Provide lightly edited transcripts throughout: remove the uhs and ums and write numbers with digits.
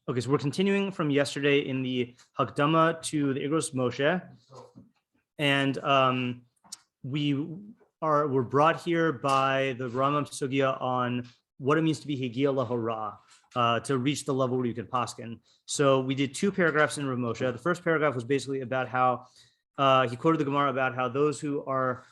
Okay, so we're continuing from yesterday in the Hakdamah to the Iggros Moshe, and we're brought here by the Rambam Sugya on what it means to be Higia Lahora, to reach the level where you can Paskin. So we did two paragraphs in R Moshe. The first paragraph was basically about how he quoted the Gemara about how those who are,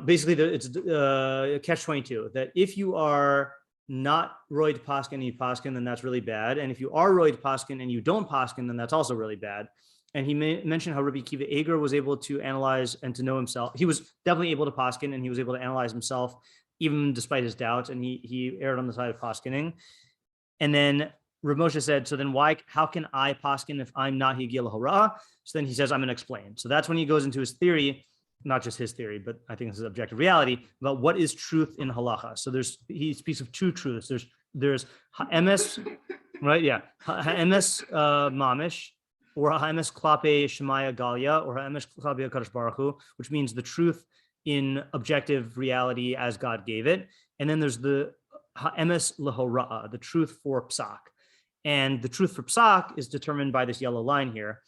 basically it's catch-22, that if you are not roid paskin and you paskin, then that's really bad. And if you are roid paskin and you don't paskin, then that's also really bad. And he mentioned how Rabbi Kiva Eger was able to analyze and to know himself. He was definitely able to paskin, and he was able to analyze himself even despite his doubts. And he erred on the side of paskining. And then Rav Moshe said, so then how can I paskin if I'm not Higia Lahora? So then he says, I'm going to explain. So that's when he goes into his theory, not just his theory, but I think this is objective reality about what is truth in halacha. So he speaks of two truths. There's ha'emes, right? Yeah, ha'emes mamish, or ha'emes klape shemaya galia, or ha'emes klape HaKadosh Baruch Hu, which means the truth in objective reality as God gave it. And then there's the ha'emes lahora'ah, the truth for psak. And the truth for psak is determined by this yellow line here.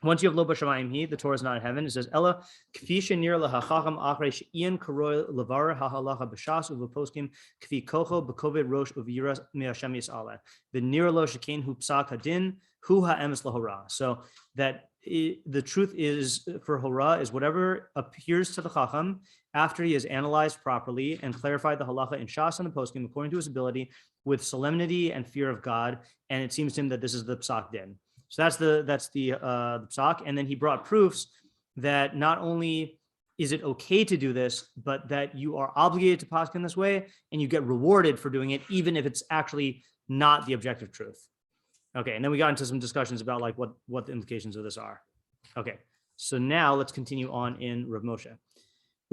Once you have lo b'shamayim hi, the Torah is not in heaven. It says Ella kfi shenir lahachacham achrei she'ian karoi levar hahalacha b'shas u'v'poskim kfi kocho b'koved rosh u'v'yiras me'Hashem yis'aleh. The nir lo shekein hu psak hadin hu ha'emes lahora. So that the truth is for hora is whatever appears to the chacham after he has analyzed properly and clarified the halacha in shas and the poskim according to his ability with solemnity and fear of God. And it seems to him that this is the psak din. So that's the psak, and then he brought proofs that not only is it okay to do this, but that you are obligated to paskin this way, and you get rewarded for doing it, even if it's actually not the objective truth. Okay, and then we got into some discussions about like what the implications of this are. Okay, so now let's continue on in Rav Moshe.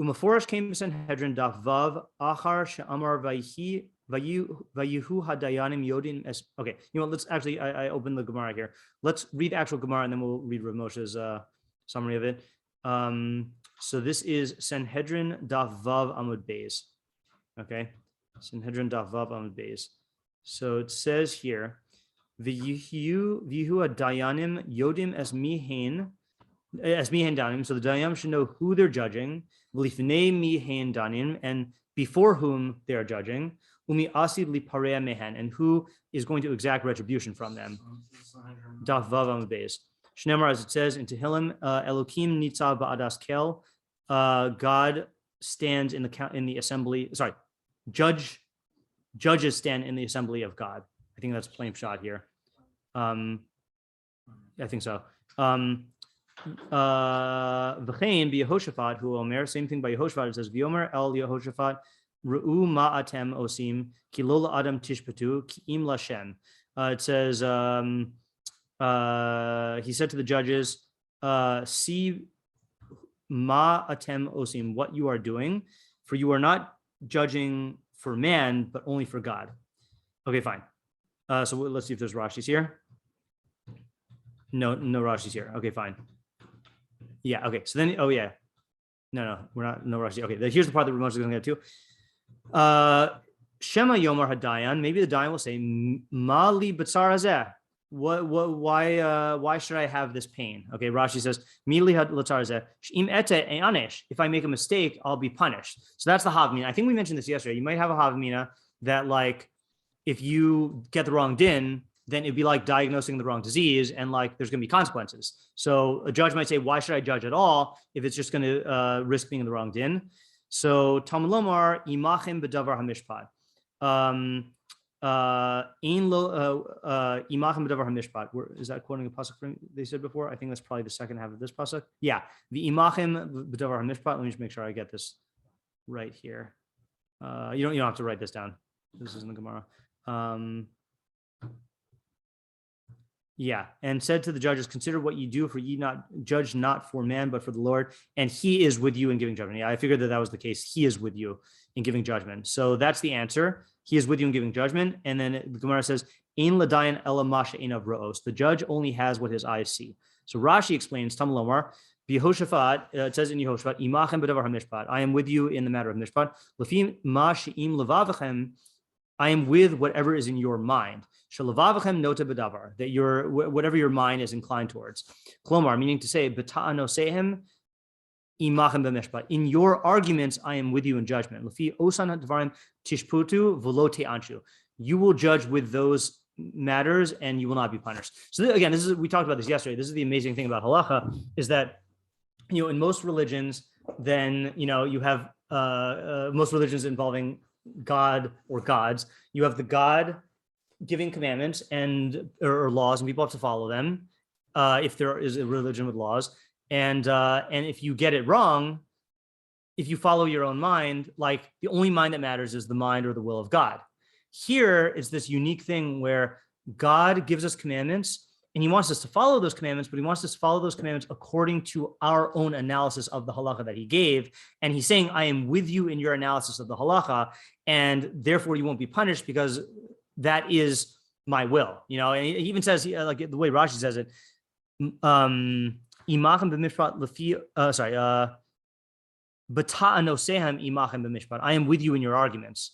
Umaforish came Sennhedrin daf vav achar she'amar vayhi. Vayuhu hadayanim yodin as okay. Let's actually I opened the Gemara here. Let's read actual Gemara and then we'll read Rav Moshe's summary of it. So this is Sennhedrin daf vav Amud beis. Okay, Sennhedrin daf vav Amud beis. So it says here, Vayuhu hadayanim yodim as mihen danim. So the dayanim should know who they're judging. V'lifnei mihen danim, and before whom they are judging. Umi asid li pareya mehen, and who is going to exact retribution from them. Daf vav amud beis. Shnemar, as it says in Tehillim, Elokim nitzav ba'adas kel. God stands in the assembly. Sorry, judges stand in the assembly of God. I think that's plain shot here. I think so. V'chein b'Yehoshaphat hu omer. Same thing by Yehoshaphat. It says v'yomer el Yehoshaphat. Ru'u ma'atem osim ki lo adam tishpatu ki im lashem. It says he said to the judges, see ma'atem osim, what you are doing, for you are not judging for man but only for God. Okay, fine. So let's see if there's Rashi's here. No Rashi's here. Okay, fine. Yeah. Okay. So then, oh yeah. No, we're not. No Rashi. Okay. Here's the part that we're mostly going to get to. Shema Yomar Hadayan. Maybe the Dayan will say, Mali Batsar Hazeh. Why should I have this pain? Okay, Rashi says, Mili Batsar Hazeh. Im ete e'anesh. If I make a mistake, I'll be punished. So that's the Havmina. I think we mentioned this yesterday. You might have a Havmina that, like, if you get the wrong din, then it'd be like diagnosing the wrong disease, and like there's going to be consequences. So a judge might say, why should I judge at all if it's just going to risk being in the wrong din? So Talmud Lomar imachim bedavar hamishpat. Ein lo imachim bedavar hamishpat. Is that quoting a pasuk they said before? I think that's probably the second half of this pasuk. Yeah, the imachim bedavar hamishpat. Let me just make sure I get this right here. You don't have to write this down. This is in the Gemara. Yeah, and said to the judges, consider what you do, for ye not judge not for man, but for the Lord, and he is with you in giving judgment. Yeah, I figured that was the case. He is with you in giving judgment. So that's the answer. He is with you in giving judgment. And then the Gemara says, Ein ladayan ela masha einav ro'os. The judge only has what his eyes see. So Rashi explains, Talmud Lomar, Yehoshaphat, it says in Yehoshaphat, imachem b'davar hamishpat. I am with you in the matter of mishpat. Lefim ma she'im levavachem I am with whatever is in your mind. Shalavavachem nota b'davar, that your whatever your mind is inclined towards. Klomar, meaning to say, b'ta'anosehem imachem b'mishpat. In your arguments, I am with you in judgment. Lafi osan hadvarim tishputu v'lo te'anshu. You will judge with those matters, and you will not be punished. So again, this is we talked about this yesterday. This is the amazing thing about halacha is that in most religions, then you have most religions involving God or gods. You have the God giving commandments or laws, and people have to follow them if there is a religion with laws. And if you get it wrong, if you follow your own mind, like the only mind that matters is the mind or the will of God. Here it's this unique thing where God gives us commandments, and he wants us to follow those commandments, but he wants us to follow those commandments according to our own analysis of the halacha that he gave. And he's saying, I am with you in your analysis of the halacha, and therefore you won't be punished because that is my will. And he even says, like the way Rashi says it, imachem b'mishpat lefi, b'ta'anosehem imachem b'mishpat. I am with you in your arguments.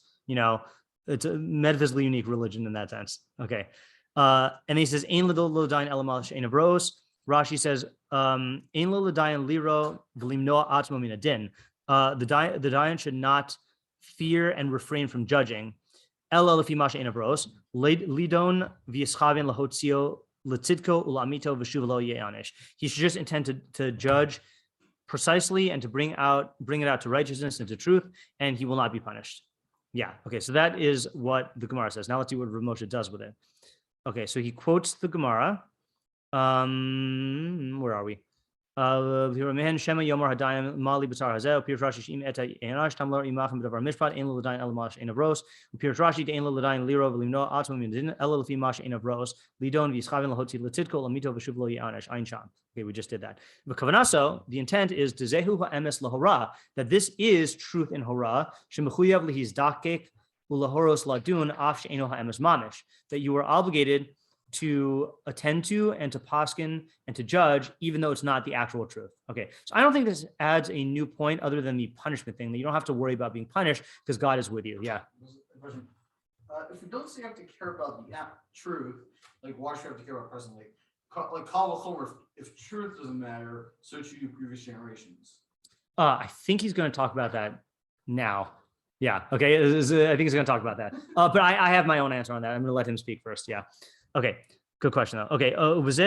It's a metaphysically unique religion in that sense. Okay. And then he says, Ein l'dayin elamash ein avros. Rashi says, Ein l'dayin liro v'limnoa atmo min adin. The dayan should not fear and refrain from judging. Ela lefi mash ein avros. Lidon v'yischavin lahotzio l'tzidko ulamito v'shuv lo ye'anish. He should just intend to judge precisely and to bring it out to righteousness and to truth, and he will not be punished. Yeah. Okay. So that is what the Gemara says. Now let's see what R Moshe does with it. Okay. So he quotes the Gemara. Where are we? Shema Yomar Hadayim Mali B'Tzar Hazel Pir Rashi Shim Eta Enash Tamlar Imachim B'Davar Mishpat Ein L'Dayin Elamash Ein Avros Pir Rashi Ein L'Dayin Liro V'Limno Atzma Min Ela L'Fi Mash Ein Avros Lidon V'Yischavin L'Hotzi L'Tidko L'Mito V'Shuv Lo Yi'anesh Ein Sham. Okay, we just did that. But Kavanaso, the intent is Dezehu Ha'emes L'Hora, that this is truth in Hora Shemechuyav L'Hiz Dakek U'Lahoros Ladun Af She'eno Ha'emes Mamish, that you are obligated to attend to and to Paskin and to judge, even though it's not the actual truth. Okay, so I don't think this adds a new point other than the punishment thing, that you don't have to worry about being punished because God is with you. Yeah. If we don't say you have to care about the truth, like why should you have to care about presently? Like if truth doesn't matter, so should you previous generations. I think he's going to talk about that now. Yeah. Okay. I think he's going to talk about that. But I have my own answer on that. I'm going to let him speak first. Yeah. Okay, good question though. Okay, this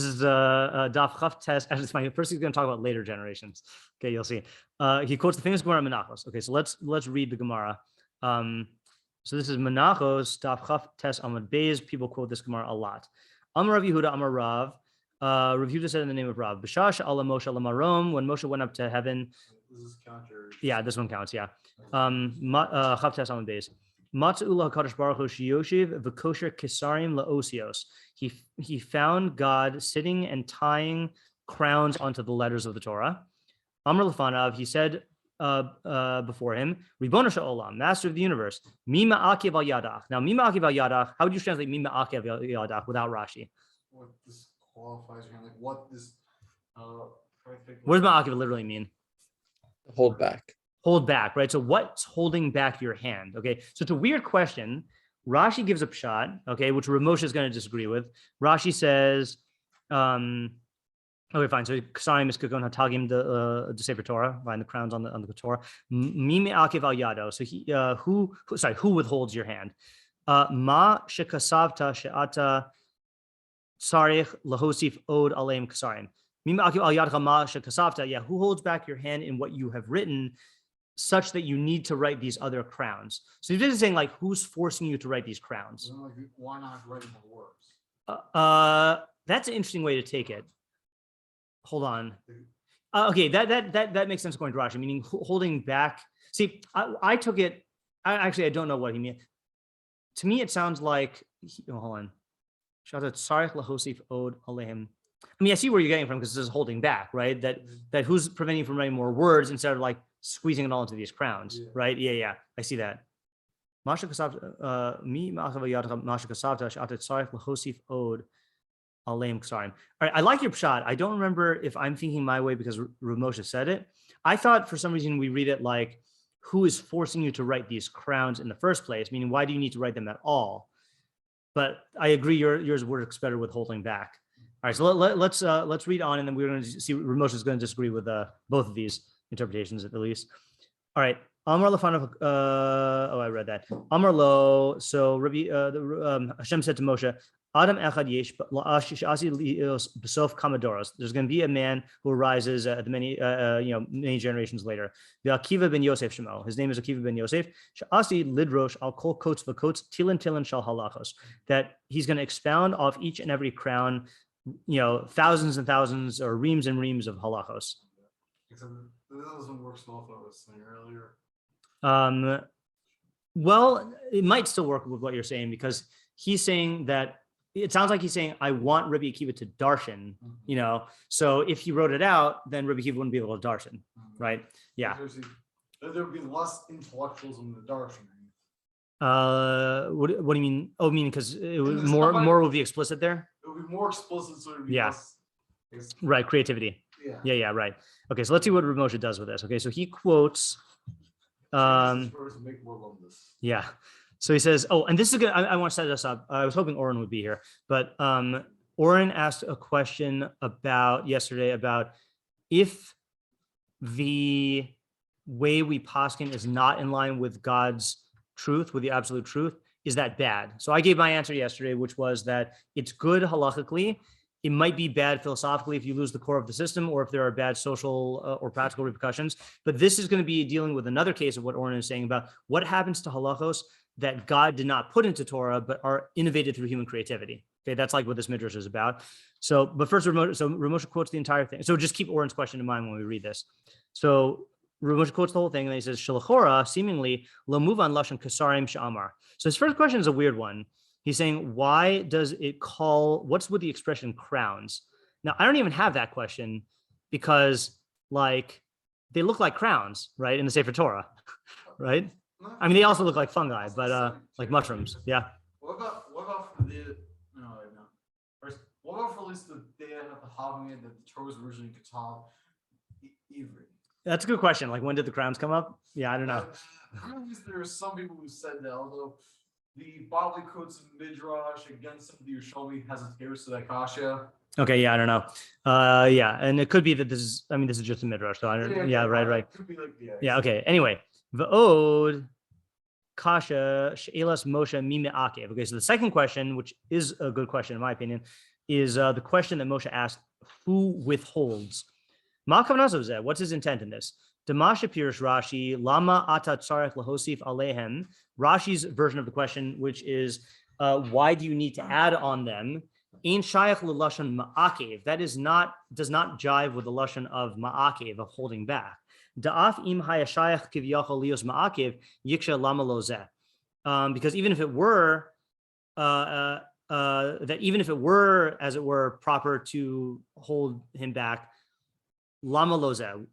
is Daf Chaf test. Actually, it's funny. First, he's going to talk about later generations. Okay, you'll see. He quotes the famous Gemara Menachos. Okay, so let's read the Gemara. So this is Menachos Daf Chaf test Amud Beis. People quote this Gemara a lot. Amar Rav Yehuda Amar Rav. Rav Yehuda said in the name of Rav. B'shash ala Moshe lamarom, when Moshe went up to heaven. This is counter. Yeah, this one counts. Yeah. Chaf test Amud Beis. Matzu'ula HaKadosh Baruch Hu Shiyoshiv V'kosher Kisarim La'osios. He found God sitting and tying crowns onto the letters of the Torah. Amr Lefanav, he said before him, Ribono Sha'olam, Master of the Universe, Mima Akev Al Yadach. Now, Mima Akev Al Yadach, how would you translate Mima Akev Al Yadach without Rashi? What this qualifies, like what this. What does Mima Akev literally mean? Hold back. Hold back, right? So what's holding back your hand? Okay, so it's a weird question. Rashi gives a pshat, okay, which R Moshe is going to disagree with. Rashi says, okay, fine. So Kasarim is Kukon Hatagim the Sefer Torah, find the crowns on the Torah. Mimi Akiv al Yado. So he who withholds your hand? Ma shekasavta she'ata sarich lahosif od aleim kasarim. Mimi Akiv al Yadcha ma shekasavta. Yeah, who holds back your hand in what you have written, such that you need to write these other crowns? So he's just saying, like, who's forcing you to write these crowns? Why not write more words? That's an interesting way to take it. Hold on. Okay, that makes sense according to Rashi, meaning holding back. See, I took it. I don't know what he meant. To me, it sounds like. Hold on. Sarich lahosif od aleim. I mean, I see where you're getting from, because this is holding back, right? That who's preventing you from writing more words instead of like squeezing it all into these crowns, right? Yeah, I see that. All right, I like your pshat. I don't remember if I'm thinking my way because Rav Moshe said it. I thought for some reason we read it like, who is forcing you to write these crowns in the first place? Meaning, why do you need to write them at all? But I agree, yours works better with holding back. All right, so let's read on, and then we're going to see. Moshe is going to disagree with both of these interpretations at the least. All right, Amar Lafanav. I read that. Amar Lo. So Rabbi Hashem said to Moshe, Adam echad yesh b'sof kamadoros. There's going to be a man who arises at the many generations later. The Akiva ben Yosef Shemo. His name is Akiva ben Yosef. Sha'asi lidrosh al kol kotes v'kotes tilin shal halachos. That he's going to expound off each and every crown, thousands and thousands or reams and reams of halachos. Except that doesn't work so well. I was saying earlier. Well, it might still work with what you're saying, because he's saying that it sounds like he's saying, I want Rabbi Akiva to darshan, so if he wrote it out, then Rabbi Akiva wouldn't be able to darshan, right? Yeah. There would be less intellectualism in the darshan. What do you mean? Oh, meaning because more will be explicit there? It would be more explicit, so it would be less. Right, creativity. Yeah, right. Okay, so let's see what Rav Moshe does with this. Okay, so he quotes. Yeah. So he says, and this is good. I want to set this up. I was hoping Oren would be here, but Oren asked a question yesterday about if the way we paskin is not in line with God's truth, with the absolute truth, is that bad? So I gave my answer yesterday, which was that it's good halachically. It might be bad philosophically if you lose the core of the system, or if there are bad social or practical repercussions. But this is going to be dealing with another case of what Oren is saying about what happens to halachos that God did not put into Torah, but are innovated through human creativity. Okay, that's like what this midrash is about. So, but first, Rav Moshe quotes the entire thing. So just keep Oren's question in mind when we read this. So Rav Moshe quotes the whole thing, and he says, "Shalachora, seemingly lo muvan lashon kasarim she'amar." So his first question is a weird one. He's saying, why does it what's with the expression crowns? Now, I don't even have that question, because they look like crowns, right? In the Sefer Torah, right? I mean, they also look like fungi, but like mushrooms. Yeah. What about for what about for at least the day of the Hakdamah that the Torah was originally Katav Ivri? That's a good question. Like, when did the crowns come up? Yeah, I don't know. There are some people who said that, although the bodily quotes of Midrash against some of the Yerushalmi has a tears to that kasha. Okay, yeah, I don't know. Yeah, and it could be that this is just a Midrash, so I don't. Yeah, right. Could be yeah. Okay. Anyway, v'od kasha she'elas Moshe mi me'akev. Okay, so the second question, which is a good question in my opinion, is the question that Moshe asked: who withholds? Ma kavanaso zeh. What's his intent in this? Damasha Pirush Rashi, Lama Ata Tzarech Lahosif Alehem. Rashi's version of the question, which is, why do you need to add on them? Ein Shayach L'Lashon Ma'akev. That does not jive with the lashon of Ma'akev, of holding back. Da'af im hayashayach kivyachol lios Ma'akev yiksha lama lo zeh. Because even if it were as it were proper to hold him back, lama lo zeh.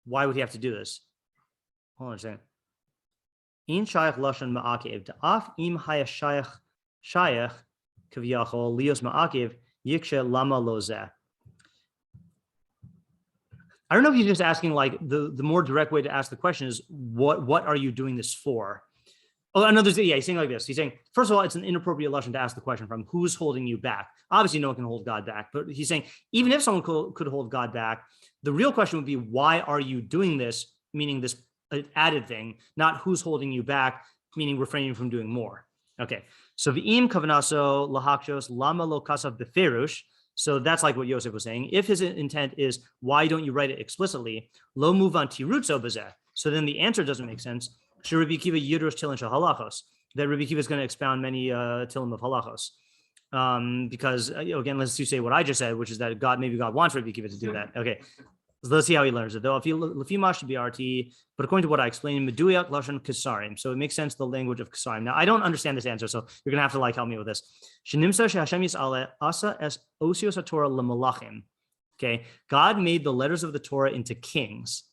Why would he have to do this? Hold on a second. In shayach lashon ma'akev, da'af im hayashayach shayach kaviyachol lios ma'akev yikshe lama lo zeh. I don't know if he's just asking, like, the more direct way to ask the question is, what are you doing this for? Oh, no, he's saying like this. He's saying, first of all, it's an inappropriate lashon to ask the question from: who's holding you back? Obviously, no one can hold God back. But he's saying, even if someone could hold God back, the real question would be, why are you doing this? Meaning this added thing, not who's holding you back, meaning refraining from doing more. Okay. So v'im kavanaso lahakshos lama lo kasav beferush. So that's like what Yosef was saying. If his intent is, why don't you write it explicitly? Lo muvan tirutzo bezeh. So then the answer doesn't make sense. Should Rabbi Akiva yidrosh tilin shel halachos? That Rabbi Akiva is going to expound many tilim of halachos. Because again, let's say what I just said, which is that maybe God wants Rabbi Akiva to do that. Okay, so let's see how he learns it. Though, if you should be RT, but according to what I explained, meduyak lashon kasarim. So it makes sense the language of kasarim. Now I don't understand this answer, so you're gonna have to help me with this. Shenimsa sheHashem yis'aleh asa es osios haTorah lemalachim. Okay, God made the letters of the Torah into kings.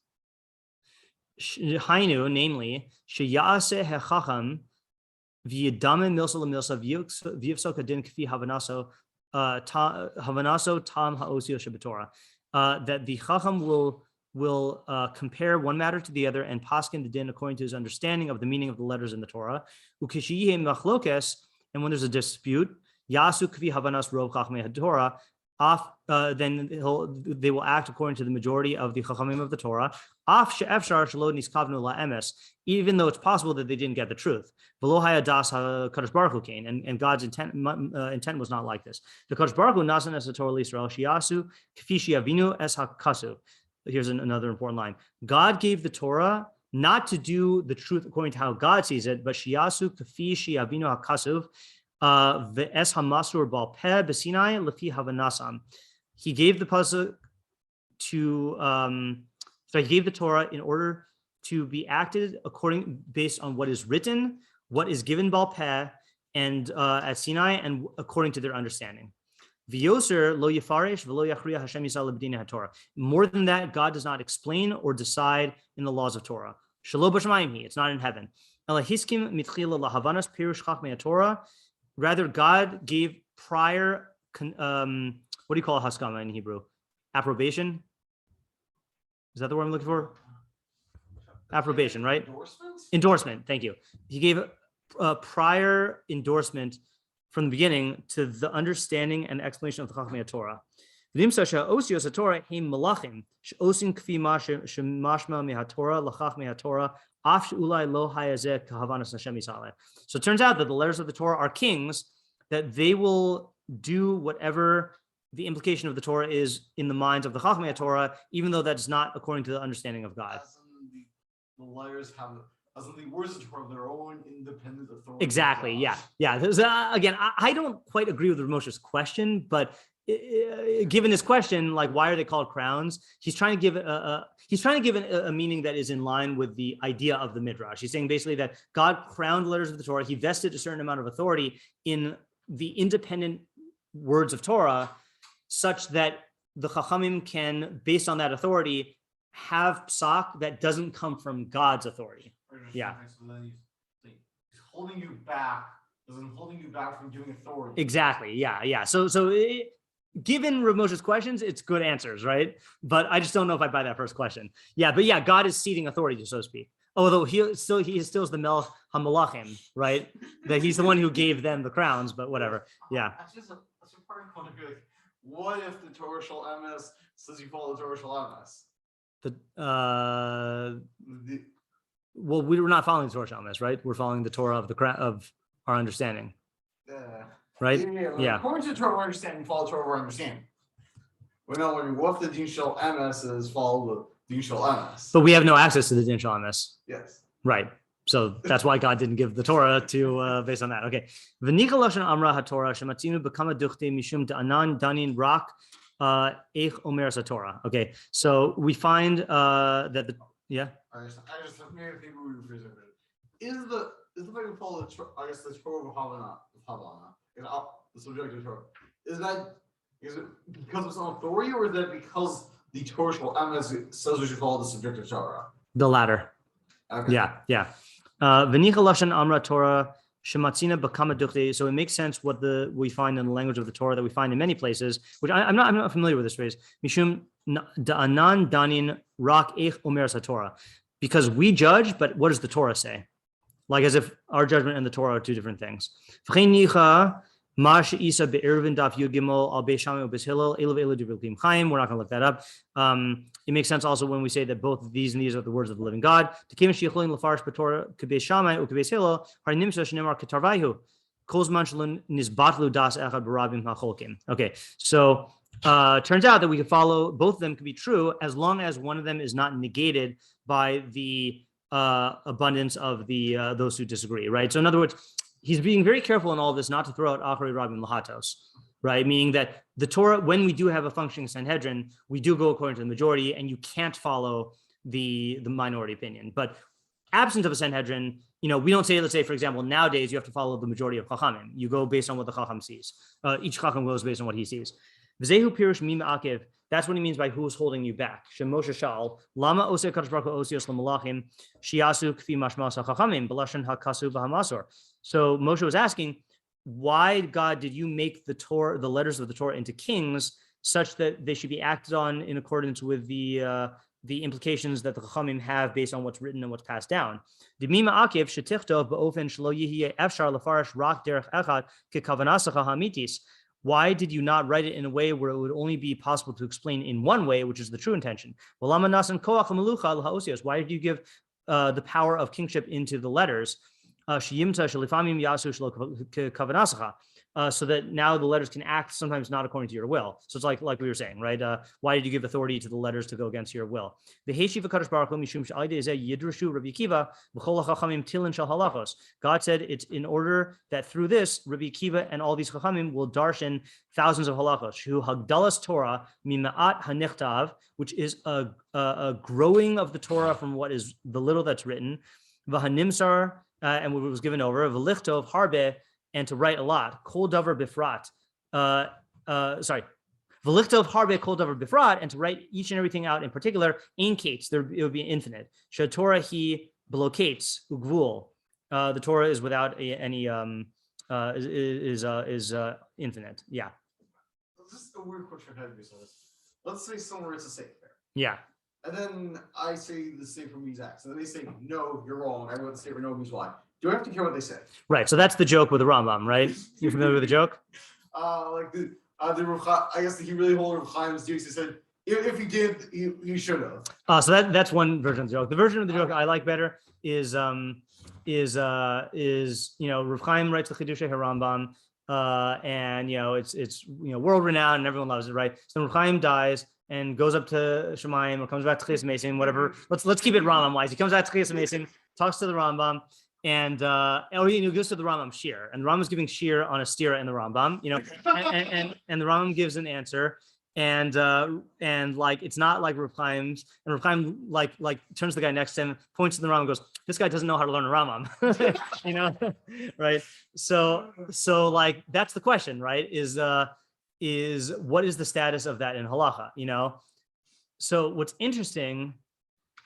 Hainu, namely, sheyase hechacham v'yidame milsa lemilsa v'yifso kadin kfi havanaso tam haosio shebetorah. That the chacham will will compare one matter to the other and paskin the din according to his understanding of the meaning of the letters in the Torah. And when there's a dispute, yasu kvi havanas rov chachmei Torah, then they will act according to the majority of the chachamim of the Torah. Even though it's possible that they didn't get the truth. And God's intent was not like this. The Kadosh Baruch Hu nasan es Torah l'Yisrael shiyasu kfi shiavinu es hakasu. Here's another important line. God gave the Torah not to do the truth according to how God sees it, but shiyasu kfi shiavinu hakasuv. Ve'es hamasur bal peh b'Sinai lefi havanasam. He gave the pasuk to he gave the Torah in order to be acted based on what is written, what is given bal peh, and at Sinai, and according to their understanding. V'yoser lo yifaresh v'lo yachriya Hashem yisrael b'dinei haTorah. More than that, God does not explain or decide in the laws of Torah. Shelo b'shamayim, it's not in heaven. Elahiskim mitchila lahavanas pirush chachmei Torah. Rather, God gave prior, what do you call a Hakdamah in Hebrew? Approbation? Is that the word I'm looking for? Approbation, right? Endorsement, thank you. He gave a prior endorsement from the beginning to the understanding and explanation of the Chachmei Torah. So it turns out that the letters of the Torah are kings, that they will do whatever the implication of the Torah is in the minds of the Chachmei Torah, even though that's not according to the understanding of God. The letters have, as in the words of the Torah, their own independent authority. Exactly. Yeah. There's, again, I don't quite agree with Moshe's question, but given his question, like, why are they called crowns? He's trying to give a meaning that is in line with the idea of the Midrash. He's saying basically that God crowned the letters of the Torah. He vested a certain amount of authority in the independent words of Torah, such that the Chachamim can, based on that authority, have psak that doesn't come from God's authority. Yeah. So then he's holding you back, holding you back from giving authority. Exactly. Yeah. So given Rav Moshe's questions, it's good answers, right? But I just don't know if I buy that first question. Yeah, but yeah, God is ceding authority, so to speak. Although he is still the Melech HaMalachim, right? That he's the one who gave them the crowns, but whatever. Yeah. That's a part of it. Like, what if the Torah Shel Emes says you follow the Torah Shel Emes? Well, we were not following the Torah Shel Emes, right? We're following the Torah of our understanding. Right? Yeah. According to the Torah, we understand, follow the Torah, we understand. Well, no, what if the Din Shel Emes is follow the Din Shel Emes? But we have no access to the Din Shel Emes. Yes. Right. So that's why God didn't give the Torah to based on that. Okay. V'nicha lashon amra haTorah shematzinu bekama duchte mishum da'anan danin rak eich omer saTorah. Okay. So we find that the I just maybe think we rephrase it. Is the way we follow the Torah, I guess the Torah of Hakdamah, the subject of Torah, is it because of some authority, or is that because the Torah Shel Emes says we should follow the subject of Torah? The latter. Okay. Yeah. V'nicha lashon amra Torah shematzina bekama duchte. So it makes sense what we find in the language of the Torah that we find in many places, which I'm not familiar with this phrase. Mishum da'anan danin rak eich omer saTorah. Because we judge, but what does the Torah say? Like as if our judgment and the Torah are two different things. We're not going to look that up. It makes sense also when we say that both these and these are the words of the living God. Okay, so turns out that we can follow both of them can be true as long as one of them is not negated by the abundance of the those who disagree, right? So in other words, he's being very careful in all of this not to throw out Acharei Rabim Lahatos, right? Meaning that the Torah, when we do have a functioning Sanhedrin, we do go according to the majority, and you can't follow the minority opinion. But absent of a Sanhedrin, we don't say, let's say, for example, nowadays you have to follow the majority of Chachamim. You go based on what the Chacham sees. Each Chacham goes based on what he sees. V'zehu pirush mim akev. That's what he means by who's holding you back. Shem Moshe Shal, Lama Ose Kadosh Baruch Hu Osios L'Malachim, Shiasu Kfi Mashmas HaChachamim, B'Lashon HaKasu B'Hamasor. So Moshe was asking, why, God, did you make the Torah, the letters of the Torah, into kings, such that they should be acted on in accordance with the the implications that the Chachamim have based on what's written and what's passed down. Dimima akiv shetichtov ba'ofen shelo yihye efshar lefarash rak derech echad kekavanasacha hamitis. Why did you not write it in a way where it would only be possible to explain in one way, which is the true intention? Why did you give the power of kingship into the letters? So that now the letters can act sometimes not according to your will. So it's like we were saying, right? Why did you give authority to the letters to go against your will? God said it's in order that through this, Rabbi Akiva and all these chachamim will darshan thousands of halachos, Hagdalas Torah mima'at hanichtav, which is a growing of the Torah from what is the little that's written, v'hanimsar, and what was given over, v'lichtov harbe, and to write a lot, kol davar bifrat, v'lichtov harbe kol davar bifrat, and to write each and everything out in particular, ein kates, it would be infinite. Torah he blokates ugvul. The Torah is without any is infinite. Yeah. This is a weird question I've had to be. Let's say somewhere it's a safe fair. Yeah. And then I say the safer means X. And then they say, no, you're wrong. I want the safer no means Y. Do I have to care what they say? Right. So that's the joke with the Rambam, right? You familiar with the joke? Like the I guess he really hold Rav Chaim's views. He said, if he did, he should have. So that's one version of the joke. The version of the joke I like better is Rav Chaim writes the Qidush Rambam, and it's world renowned and everyone loves it, right? So Rav Chaim dies and goes up to Shemayim or comes back to Chiyas Mason, whatever. Let's keep it Rambam wise. He comes back to Chiyas Mason, talks to the Rambam, and he goes to the Rambam shir, and the Rambam's giving shir on a stira in the Rambam, and the Rambam gives an answer, and like it's not like Rav Chaim's, and Rav Chaim like turns to the guy next to him, points to the Rambam, and goes, this guy doesn't know how to learn a Rambam, right? So like that's the question, right? Is what is the status of that in halacha? So what's interesting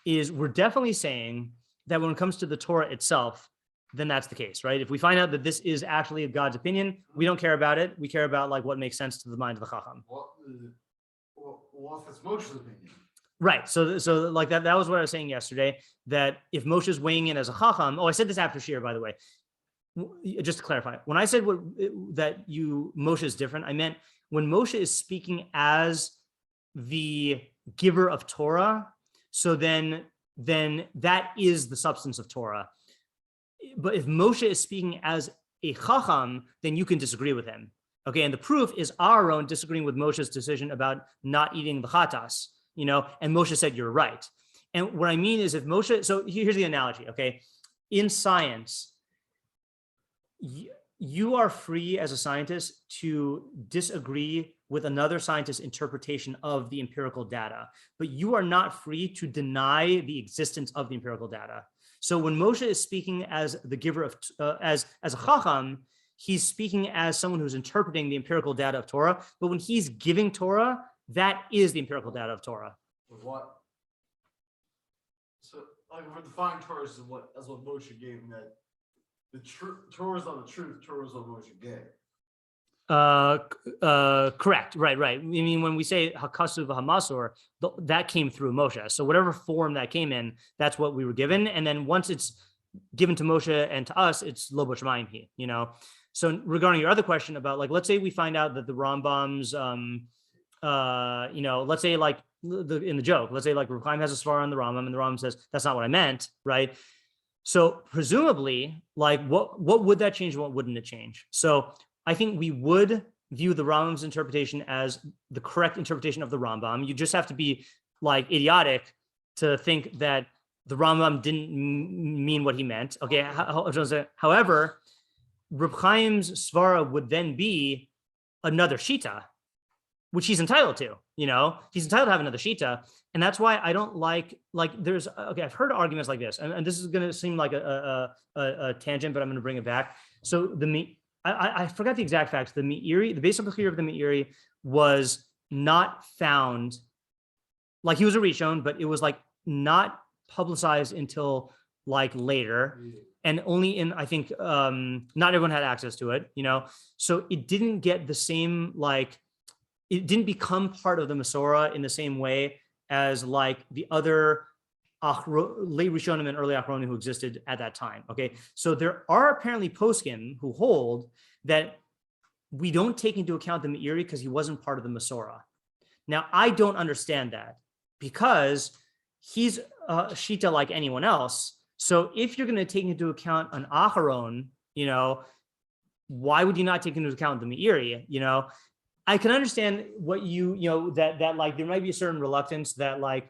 is we're definitely saying that when it comes to the Torah itself, then that's the case, right? If we find out that this is actually God's opinion, we don't care about it. We care about like what makes sense to the mind of the chacham. Well, if it's Moshe's opinion. Right. So like that was what I was saying yesterday, that if Moshe's weighing in as a chacham, I said this after shir, by the way, just to clarify, when I said Moshe is different, I meant when Moshe is speaking as the giver of Torah, so then that is the substance of Torah. But if Moshe is speaking as a chacham, then you can disagree with him. Okay, and the proof is Aaron disagreeing with Moshe's decision about not eating the chatas, and Moshe said, you're right. And what I mean is if Moshe, so here's the analogy, okay? In science, you are free as a scientist to disagree with another scientist's interpretation of the empirical data, but you are not free to deny the existence of the empirical data. So when Moshe is speaking as the giver of, as a chacham, he's speaking as someone who's interpreting the empirical data of Torah, but when he's giving Torah, that is the empirical data of Torah. With what? So like for defining Torah as what Moshe gave him, that the Torah is not the truth, Torah is what Moshe gave. Correct. Right. I mean, when we say Hakasu v'Hamasor, that came through Moshe. So whatever form that came in, that's what we were given. And then once it's given to Moshe and to us, it's Lo B'Shamayim Hi, So regarding your other question about like, let's say we find out that the Rambam's, let's say like in the joke, let's say like Rav Chaim has a svara on the Rambam and the Rambam says, that's not what I meant, right? So presumably, like what would that change and what wouldn't it change? So I think we would view the Rambam's interpretation as the correct interpretation of the Rambam. You just have to be like idiotic to think that the Rambam didn't mean what he meant. Okay. However, Reb Chaim's svara would then be another shita, which he's entitled to. He's entitled to have another shita, and that's why I don't like there's I've heard arguments like this, and this is going to seem like a tangent, but I'm going to bring it back. So I forgot the exact facts. The base of the Bechira of the Meiri was not found, like he was a Rishon, but it was like not publicized until like later, and only in, I think, not everyone had access to it, so it didn't get the same, like, it didn't become part of the Masorah in the same way as like the other late Rishonim and early Achronim who existed at that time. Okay, so there are apparently poskim who hold that we don't take into account the Meiri because he wasn't part of the Masorah. Now, I don't understand that because he's a Shita like anyone else. So if you're going to take into account an Acharon, why would you not take into account the Meiri? I can understand what that like there might be a certain reluctance that like,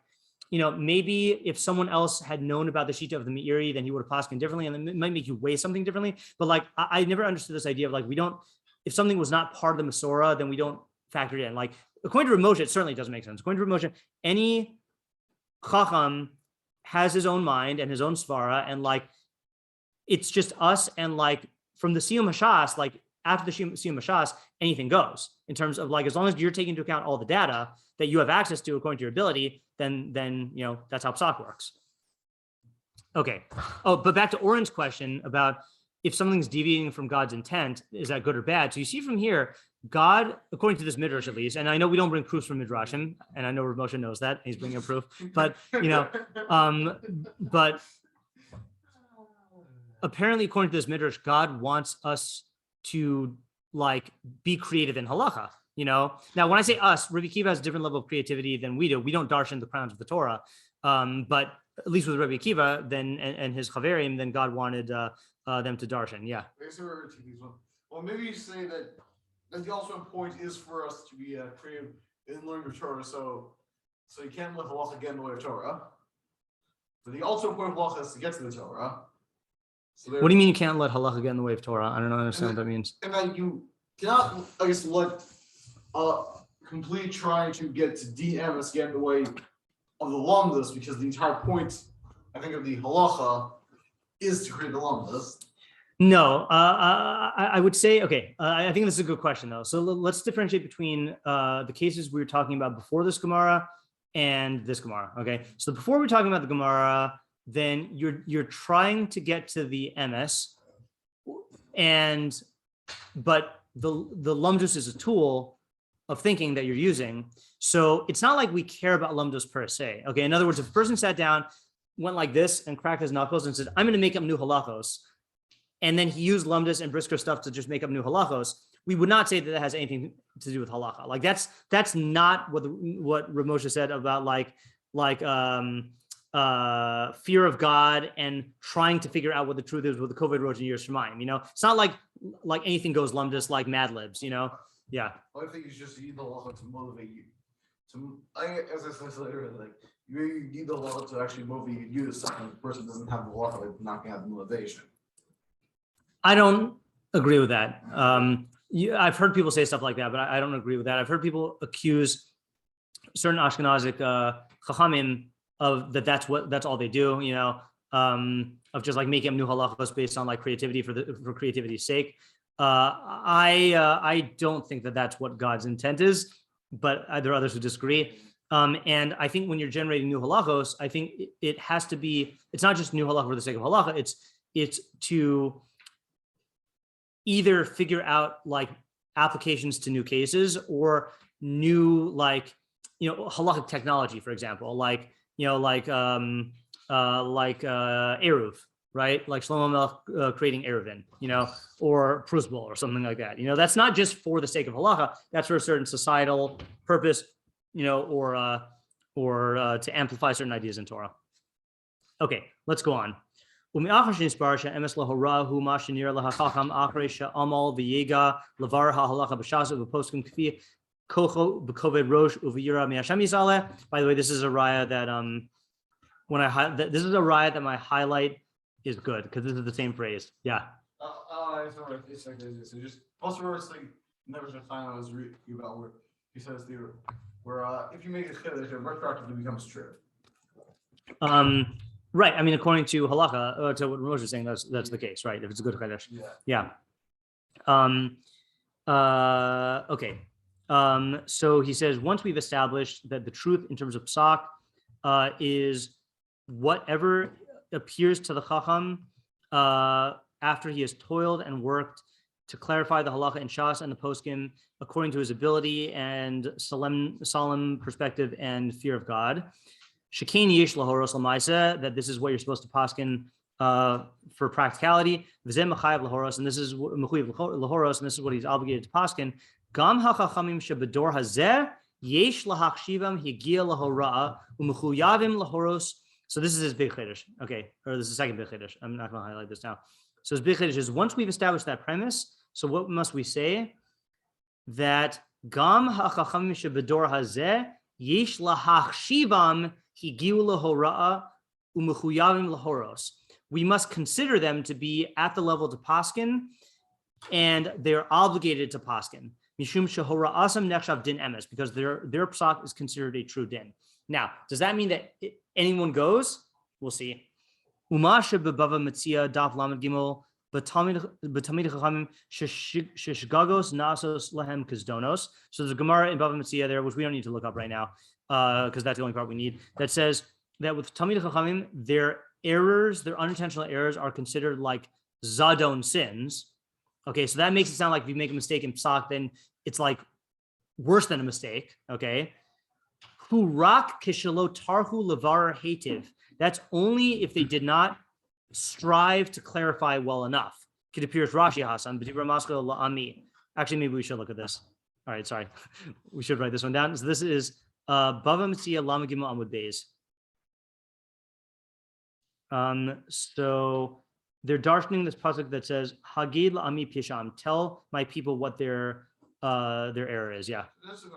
maybe if someone else had known about the Shita of the Meiri, then he would have paskin differently, and it might make you weigh something differently. But like, I never understood this idea of like, if something was not part of the Masorah, then we don't factor it in. Like, according to R Moshe, it certainly doesn't make sense. According to R Moshe, any Chacham has his own mind and his own svara, and like, it's just us, and like, from the Siyum Hashas, like, after the Siyum Hashas, anything goes in terms of like, as long as you're taking into account all the data that you have access to according to your ability, then that's how Psak works. Okay. Oh, but back to Oren's question about if something's deviating from God's intent, is that good or bad? So you see from here, God, according to this midrash at least, and I know we don't bring proofs from midrashim, and I know R Moshe knows that he's bringing a proof, but but apparently according to this midrash, God wants us to like be creative in halacha. Now when I say us, Rabbi Akiva has a different level of creativity than we do. We don't darshan the crowns of the Torah, but at least with Rabbi Akiva, then and his chaverim, then God wanted them to darshan. Yeah. Well, maybe you say that the ultimate point is for us to be creative in learning the Torah. So you can't live halacha again the way of Torah. But the ultimate point of halacha is to get to the Torah. So what do you mean you can't let halacha get in the way of Torah? I don't understand what that means. And then you cannot, I guess, let complete trying to get to DMS get in the way of the lamdas, because the entire point, I think, of the halacha is to create the lamdas. No, I would say, okay, I think this is a good question though. So let's differentiate between the cases we were talking about before this Gemara and this Gemara. Okay, so before we're talking about the Gemara, then you're trying to get to the MS, but the lumdus is a tool of thinking that you're using. So it's not like we care about lumdus per se. Okay, in other words, if a person sat down, went like this and cracked his knuckles and said, I'm going to make up new halachos, and then he used lumdus and brisker stuff to just make up new halachos, we would not say that that has anything to do with halacha. Like that's not what R Moshe said about fear of God and trying to figure out what the truth is with the COVID road in years from mine. It's not like anything goes lumdus like Mad Libs. Yeah. I think it's just you need the halacha to motivate you. As I said earlier, like you need the halacha to actually motivate you. The second person doesn't have the halacha, they're not going to have the motivation. I don't agree with that. I've heard people say stuff like that, but I don't agree with that. I've heard people accuse certain Ashkenazic chachamim of that's all they do, of just like making up new halachos based on like creativity for creativity's sake. I don't think that that's what God's intent is, but there are others who disagree. And I think when you're generating new halachos, I think it has to be, it's not just new halacha for the sake of halacha, it's to either figure out like applications to new cases or new halachic technology, for example, Eruv, right? Like Shlomo Melech creating Eruvin, or Prusbul or something like that. That's not just for the sake of halacha. That's for a certain societal purpose, or to amplify certain ideas in Torah. Okay, let's go on. By the way, this is a raya that this is a raya that my highlight is good because this is the same phrase. Yeah. It's all right. It's like this. So just also first thing never should find out was about where he says where if you make a chiddush, it retroactively becomes true. Right. I mean, according to halacha, to what Moshe is saying, that's the case, right? If it's a good chiddush. Yeah. Okay. So he says, once we've established that the truth in terms of psak is whatever appears to the chacham after he has toiled and worked to clarify the halacha in Shas and the Paskin according to his ability and solemn perspective and fear of God. Shekeni yesh lahoros l'maaseh, that this is what you're supposed to paskin for practicality. V'zeh mechayev lahoros, and this is mechayev lahoros, and this is what he's obligated to paskin. Gam hachachamim shebedor hazeh yesh lahachshivam higia lahorah u'mechuyavim lahoros. So this is his big chiddush. Okay, or this is the second big chiddush. I'm not going to highlight this now. So his big chiddush is once we've established that premise. So what must we say? That gam hachachamim shebedor hazeh yesh lahachshivam higiu lahorah u'mechuyavim lahoros. We must consider them to be at the level to paskin, and they're obligated to paskin. Mishum shehora asam nechshav din emes, because their psak is considered a true din. Now, does that mean that anyone goes? We'll see. Uma shebebava Mציעא daf lamed gimel b'tamid chachamim sheshgagos nasos lehem kizdonos. So there's a Gemara in Bava Mציעא there, which we don't need to look up right now, because that's the only part we need. That says that with tamid chachamim, their errors, their unintentional errors, are considered like zadon sins. Okay, so that makes it sound like if you make a mistake in psak, then it's like worse than a mistake. Okay, hu rak kishalo tarhu levar hativ. That's only if they did not strive to clarify well enough. It appears Rashi Hasan, but la'ami. Actually, maybe we should look at this. All right, sorry, we should write this one down. So this is Bava Mציעא Lamed Gimel Amud Beis. So they're darshaning this pasuk that says Hagid la'ami pisham. Tell my people what their error is. Yeah. This is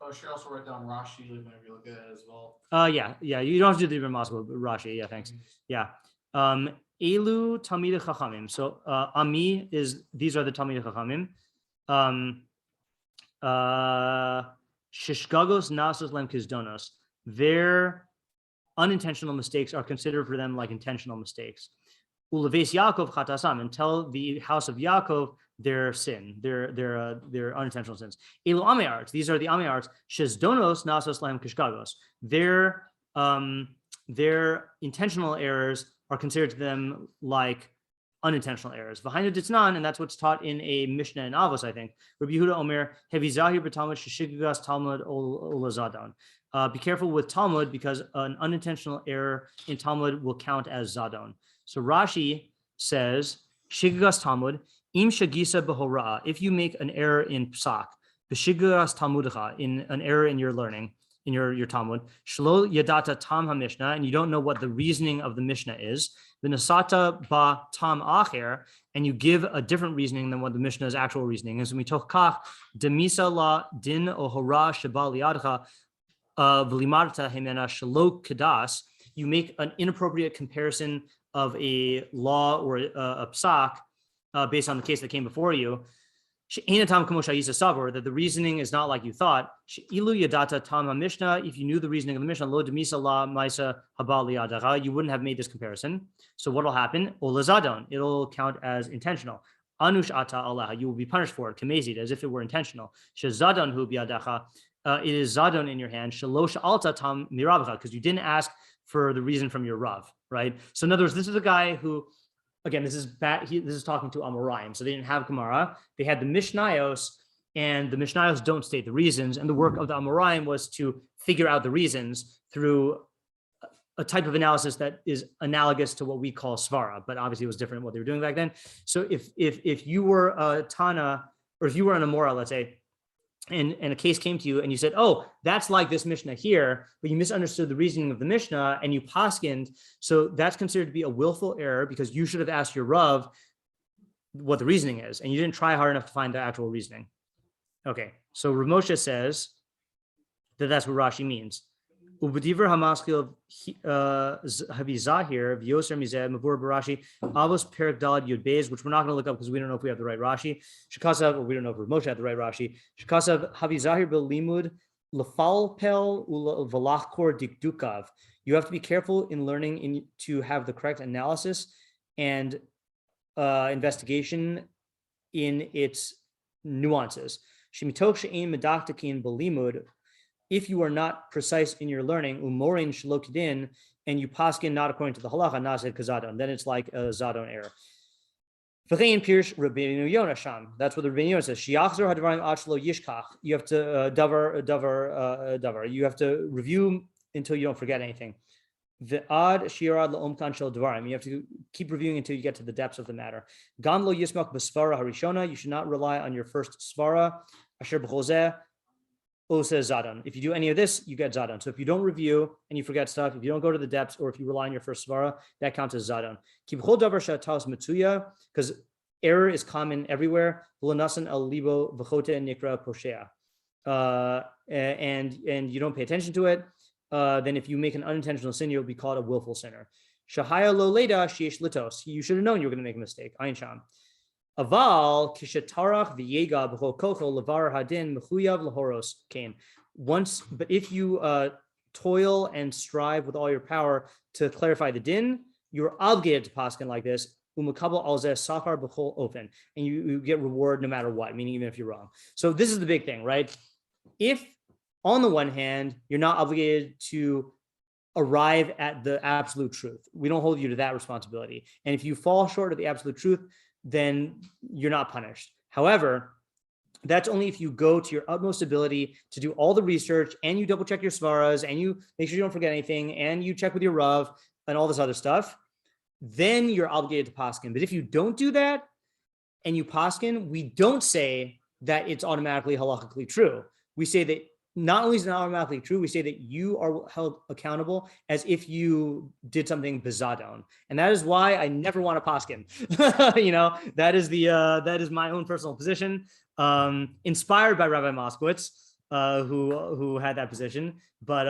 I should also write down Rashi whenever you look at it as well. Yeah. You don't have to do the Ibn but Rashi. Yeah, thanks. Yeah. Elu Talmidei Chachamim. So Ami is, these are the Talmidei Chachamim. Shishgagos nasos lem kizdonos. Their unintentional mistakes are considered for them like intentional mistakes. Uleves Yaakov chatasam, and tell the house of Yaakov their sin, their unintentional sins. Elu amearts, these are the amearts. Shizdonos nasos lem kishgagos. Their intentional errors are considered to them like unintentional errors. Behind the Ditznan, and that's what's taught in a Mishnah in Avos, I think. Rabbi Yehuda Omer, Hevi Zahir b'Talmud sheshigagas Talmud olazadon. Be careful with Talmud, because an unintentional error in Talmud will count as zadon. So Rashi says, shigagas Talmud, im shagisa behorah, if you make an error in psak, b'shigagas Talmudacha, in an error in your learning, in your Talmud, shlo yadata tam ha-mishnah, and you don't know what the reasoning of the Mishnah is, the nasata ba tam acher, and you give a different reasoning than what the Mishnah's actual reasoning is. And we talk kach demisa la din ohora sheba liadcha v'limarta hemena shelo kedas. You make an inappropriate comparison of a law or a psak based on the case that came before you. That the reasoning is not like you thought. If you knew the reasoning of the Mishnah, you wouldn't have made this comparison. So what will happen? It'll count as intentional. You will be punished for it, as if it were intentional. It is zadon in your hand, because you didn't ask for the reason from your Rav, right? So in other words, this is a guy who, again, this is talking to Amoraim. So they didn't have Gemara. They had the Mishnayos, and the Mishnayos don't state the reasons. And the work of the Amoraim was to figure out the reasons through a type of analysis that is analogous to what we call svara, but obviously it was different what they were doing back then. So if you were a Tana, or if you were an Amora, let's say, and a case came to you and you said, oh, that's like this Mishnah here, but you misunderstood the reasoning of the Mishnah and you paskind, so that's considered to be a willful error, because you should have asked your Rav what the reasoning is, and you didn't try hard enough to find the actual reasoning. Okay, so R Moshe says that that's what Rashi means. Ubediver hamaskil havizahir v'yoser mizeh mavur barashi avos perik dalad yud beis, which we're not going to look up because we don't know if we have the right Rashi. Shekasav, or we don't know if R Moshe had the right Rashi. Shekasav havizahir belimud lefalpel v'lachkor dikdukav. You have to be careful in learning to have the correct analysis and investigation in its nuances. Shemitoch she'ein medaktakin belimud. If you are not precise in your learning, umorin shalokidin, and you paskin not according to the halacha, nased kazadon, then it's like a zadon error. V'chein Pirsh Rabbeinu Yonah Sham. That's what the Rabbeinu Yonah says. Shiachzor hadvarim ad shelo yishkach. You have to davar. You have to review until you don't forget anything. V'ad shirad la'omkan shel dvarim. You have to keep reviewing until you get to the depths of the matter. Gam lo yismak b'svara harishona. You should not rely on your first svara. Asher b'chozeh ose zadan. If you do any of this, you get zadan. So if you don't review and you forget stuff, if you don't go to the depths, or if you rely on your first svara, that counts as zadan. Ki b'chol davar she'atas metzuya, because error is common everywhere. V'lanasan al libo v'chote nikra poshea. And you don't pay attention to it. Then if you make an unintentional sin, you'll be called a willful sinner. Shahaya lo leda sheish litos. You should have known you were going to make a mistake. Ayin sham. Aval kishatarach v'yega b'chol kocho levar hadin mechuyav lahoros came. Once, but if you toil and strive with all your power to clarify the din, you're obligated to paskin like this. Umakabel alzeh sachar b'chol ofen, and you get reward no matter what, meaning even if you're wrong. So this is the big thing, right? If on the one hand, you're not obligated to arrive at the absolute truth. We don't hold you to that responsibility. And if you fall short of the absolute truth, then you're not punished. However, that's only if you go to your utmost ability to do all the research, and you double check your svaras, and you make sure you don't forget anything, and you check with your Rav and all this other stuff, then you're obligated to paskin. But if you don't do that and you paskin, we don't say that it's automatically halachically true. We say that not only is it not automatically true, we say that you are held accountable as if you did something bizadon. And that is why I never want to paskin. That is my own personal position, inspired by Rabbi Moskowitz, who had that position. But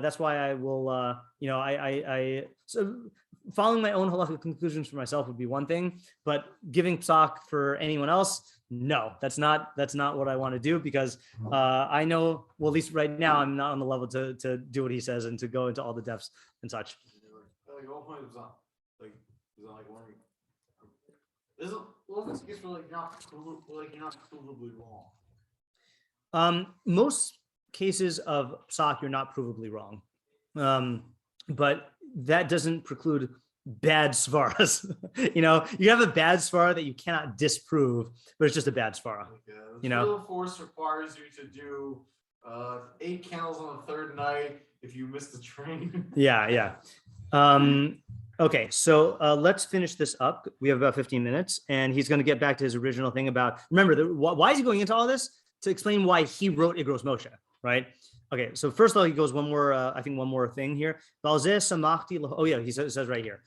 that's why I will, so following my own halachic conclusions for myself would be one thing, but giving psak for anyone else, no, that's not what I want to do, because I know, well, at least right now, I'm not on the level to do what he says and to go into all the depths and such. Like, what point is that? Like, is that like one? Isn't well, if it's case where you're not provably wrong. Most cases of psak, you're not provably wrong, but that doesn't preclude bad svaras. You have a bad svara that you cannot disprove, but it's just a bad svara. The force requires you to do 8 candles on the third night if you miss the train. Yeah. Okay, so let's finish this up. We have about 15 minutes, and he's going to get back to his original thing about, remember, why is he going into all this? To explain why he wrote Iggros Moshe, right? Okay, so first of all, he goes one more thing here. He says right here.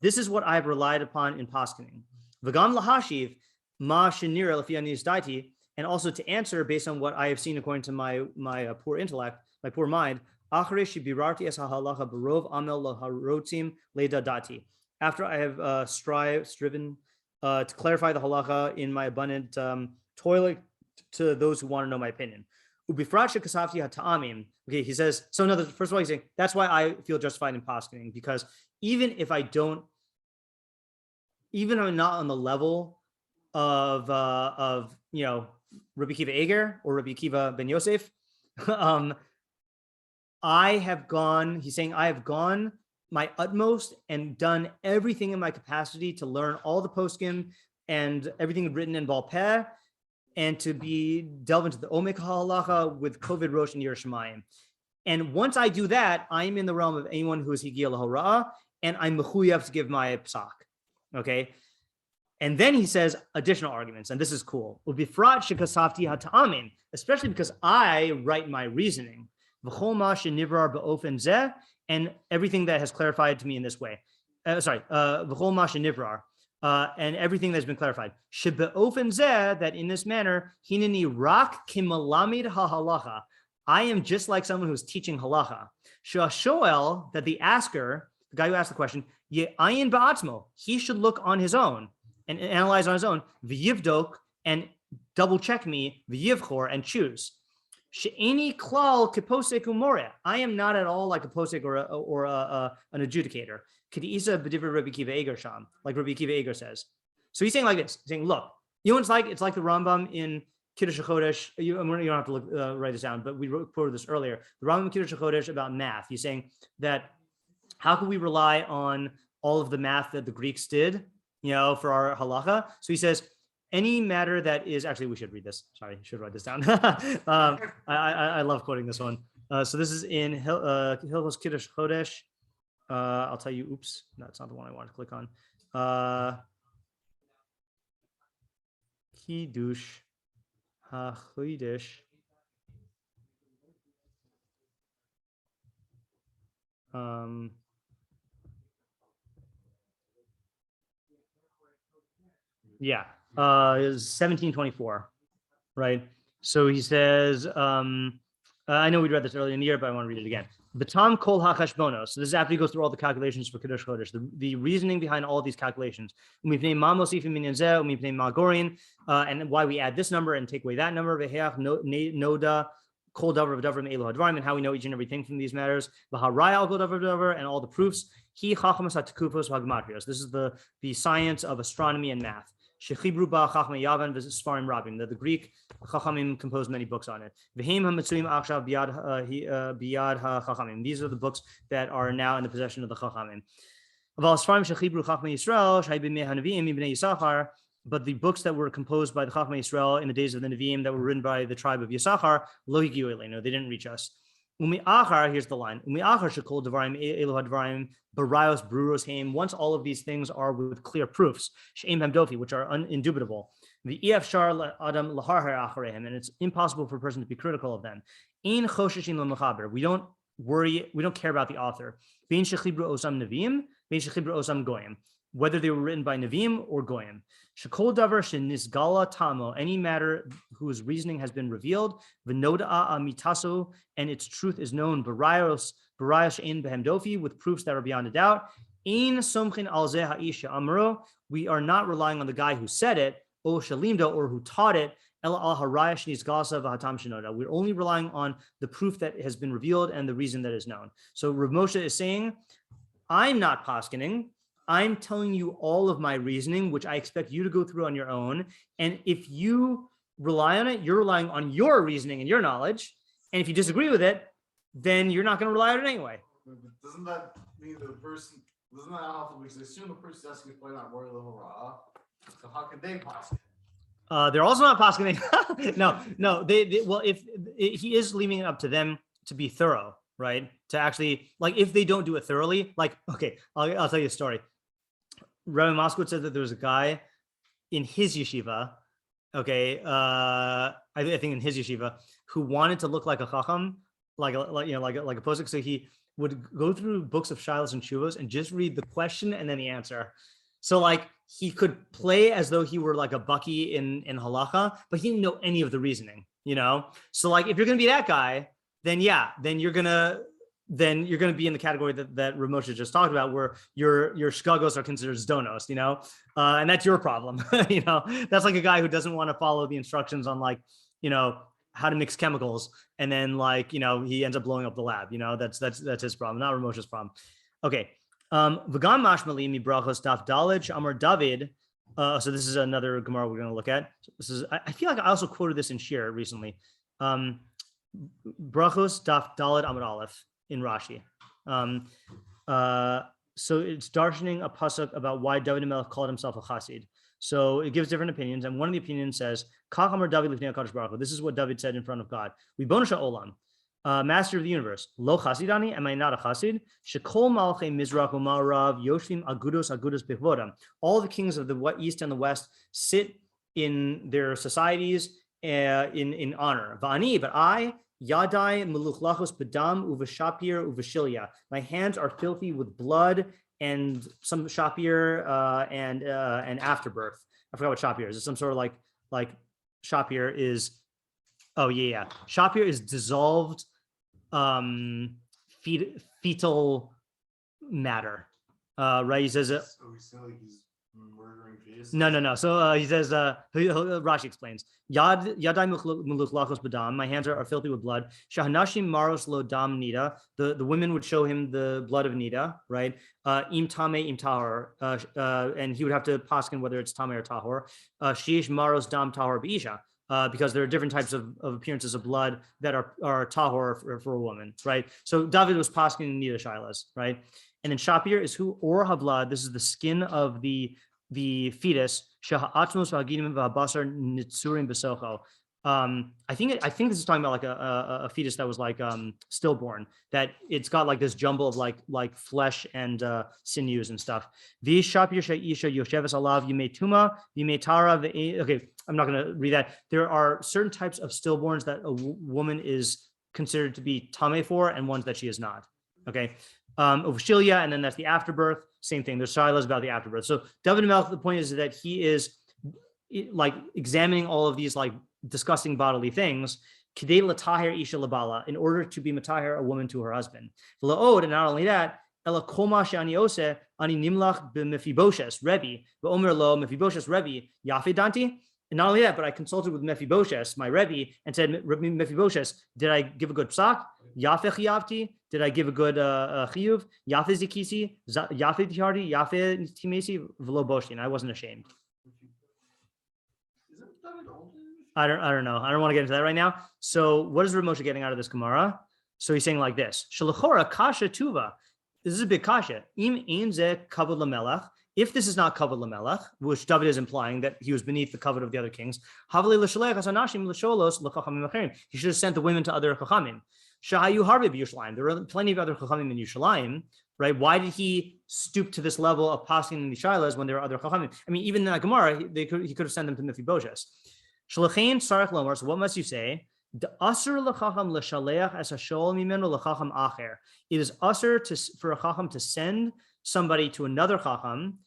This is what I've relied upon in paskening. V'gam lahashiv ma shenira lefi anis daiti, and also to answer based on what I have seen according to my poor intellect, my poor mind. After I have striven to clarify the halacha in my abundant toil to those who want to know my opinion. Okay, he says, so no, first of all, he's saying, that's why I feel justified in paskening, because even if I'm not on the level of Rabbi Akiva Eger or Rabbi Akiva ben Yosef, I have gone my utmost and done everything in my capacity to learn all the poskim and everything written in Baal Peh, and to delve into the Omek halacha with Kovid Rosh and Yerushalayim. And once I do that, I'm in the realm of anyone who is Higia Lahora'ah, and I'm mechuyav to give my psak. Okay. And then he says additional arguments, and this is cool. Ubifrat shekasafti hata'amin, especially because I write my reasoning. V'chol ma shenivrar ba'ofen zeh, and everything that has clarified to me in this way. V'chol ma shenivrar. And everything that's been clarified. Shebe'ofen zeh, that in this manner, hineni rak kimalamid ha'halacha. I am just like someone who's teaching halacha. Sha'shoel, that the asker, the guy who asked the question, ye'ayin ba'atzmo, he should look on his own and analyze on his own. V'yivdok, and double check me, v'yivchor, and choose. She'eni klal keposek umoreh. I am not at all like a posek or an adjudicator. K'di'isa b'divrei Rabbi Akiva Eger sham, like Rabbi Akiva Eger says. So he's saying like this, he's saying, look, you know what it's like? It's like the Rambam in קידוש החודש. You don't have to write this down, but we quoted this earlier. The Rambam in קידוש החודש about math. He's saying that how can we rely on all of the math that the Greeks did, for our halacha. So he says, any matter that is, actually, we should read this. Sorry, I should write this down. I love quoting this one. So this is in Hilchos קידוש Chodesh. I'll tell you, oops, that's not the one I wanted to click on. קידוש החודש. Is 1724, right? So he says, I know we read this earlier in the year, but I want to read it again. Batam kol hachashbonos. So this is after he goes through all the calculations for Kiddush Chodesh, the reasoning behind all these calculations. And why we add this number and take away that number. Noda kol davar of davar me'elu hadvarim, and how we know each and everything from these matters. V'haraya kol davar of davar, and all the proofs. He chachamas hatekufos v'hagmatrios. This is the science of astronomy and math. Shechibru ba chachmei yavan v'sfarim rabim. That the Greek chachamim composed many books on it. V'heim hametzuim achshav biyad hachachamim. These are the books that are now in the possession of the chachamim. Aval sfarim shechibru chachmei Yisrael shai b'mei hanavim ibnei Yisachar. But the books that were composed by the Chachmei Yisrael in the days of the Nevi'im that were written by the tribe of Yisachar, lo higiu eleinu, they didn't reach us. Umi'achar, here's the line. Umi'achar shekol devarim elu hadvarim barayos bruros heim. Once all of these things are with clear proofs, she'em hamdofi, which are indubitable. The efshar adam laharher acharehem, and it's impossible for a person to be critical of them. Ein chosheshin l'mechaber. We don't worry. We don't care about the author. Bein shechibru osam nevi'im, bein shechibru osam goyim. Whether they were written by Nevi'im or Goyim. Shekol davar shenisgala tamo, any matter whose reasoning has been revealed, v'noda'a amitaso, and its truth is known, barayos ein behemdofi, with proofs that are beyond a doubt. Ein somchin al zeh ha'isha amro, we are not relying on the guy who said it, o shalimdo, or who taught it, ela al haraya shenisgasa v'hatam shenoda. We're only relying on the proof that has been revealed and the reason that is known. So Rav Moshe is saying, I'm not paskining. I'm telling you all of my reasoning, which I expect you to go through on your own. And if you rely on it, you're relying on your reasoning and your knowledge. And if you disagree with it, then you're not going to rely on it anyway. Doesn't that mean the person, doesn't that happen? Because they assume the person asking to play not more halacha. So how can they pass it? They're also not paskin. No. They well, if he is leaving it up to them to be thorough, right? To actually, like, if they don't do it thoroughly, like, okay, I'll tell you a story. Rabbi Moskowitz said that there was a guy in his yeshiva, okay, I think in his yeshiva, who wanted to look like a chacham, like a posek. So he would go through books of shilas and shuvos and just read the question and then the answer. So like he could play as though he were like a bucky in halacha, but he didn't know any of the reasoning, So like if you're gonna be that guy, then you're gonna be in the category that Rav Moshe just talked about, where your shkagos are considered zdonos, and that's your problem. That's like a guy who doesn't want to follow the instructions on how to mix chemicals, and then he ends up blowing up the lab. That's his problem, not Rav Moshe's problem. Okay. V'gam mashmali mi brachos daf daled amar David. So this is another Gemara we're going to look at. This is, I feel like I also quoted this in Shir recently. Brachos daf daled amar aleph in Rashi. So it's darshaning a pasuk about why David HaMelech called himself a chassid. So it gives different opinions, and one of the opinions says, "Kach amar David lifnei HaKadosh Baruch Hu." This is what David said in front of God. Ribono shel olam, Master of the universe. Lo chasidani, am I not a chassid? Shekol malchei mizrach u'ma'arav yoshvim agudos bechvodam. All the kings of the east and the west sit in their societies in honor. Va'ani, but I. Yadai meluchlachos bedam uveshapir uveshilya. My hands are filthy with blood and some shapir and afterbirth. I forgot what shapir is. It's some sort of like shapir is. Oh yeah. Shapir is dissolved fetal matter. Right? He says. So he's saying like he's murdering fetuses? No. So he says. Rashi explains. Yadai meluchlachos badam. My hands are filthy with blood. Shahanashim maros lo dam nida. The women would show him the blood of nida, right? Im tame im tahor, and he would have to paskin whether it's tame or tahor. Sheish maros dam tahor beisha. Because there are different types of appearances of blood that are tahor for a woman, right? So David was paskin nida shilas, right? And then shapir is who or havlad. This is the skin of the fetus. I think this is talking about like a fetus that was like stillborn, that it's got like this jumble of like flesh and sinews and stuff. Okay, I'm not going to read that. There are certain types of stillborns that a woman is considered to be tameh for, and ones that she is not. Okay, Ovshilia, and then that's the afterbirth. Same thing. There's shilas about the afterbirth. So David Melch, the point is that he is like examining all of these like disgusting bodily things in order to be matahir a woman to her husband. And not only that, and not only that, but I consulted with Mephibosheth, my Rebbe, and said, Mephibosheth, did I give a good psak? Yafeh chiyavti? Did I give a good chiyuv? Yafeh zikisi? Yafeh tihardi? Yafeh timesi? V'lo boshti. And I wasn't ashamed. I don't know. I don't want to get into that right now. So what is R Moshe getting out of this Gemara? So he's saying like this: Shalachora kasha tuva. This is a big kasha. Im einze kavod lamelach. If this is not kavod lamelach, which David is implying that he was beneath the kavod of the other kings, he should have sent the women to other chachamim. Shahayu harbe b'Yushalayim. There are plenty of other chachamim in Yerushalayim, right? Why did he stoop to this level of passing in the shilas when there are other chachamim? I mean, even in the Gemara, he could have sent them to Mephibosheth. Shalachin sarach lomar. So what must you say? The asur lechacham l'shaleach as hashol mimenu lechacham acher. It is asur for a chacham to send somebody to another chacham.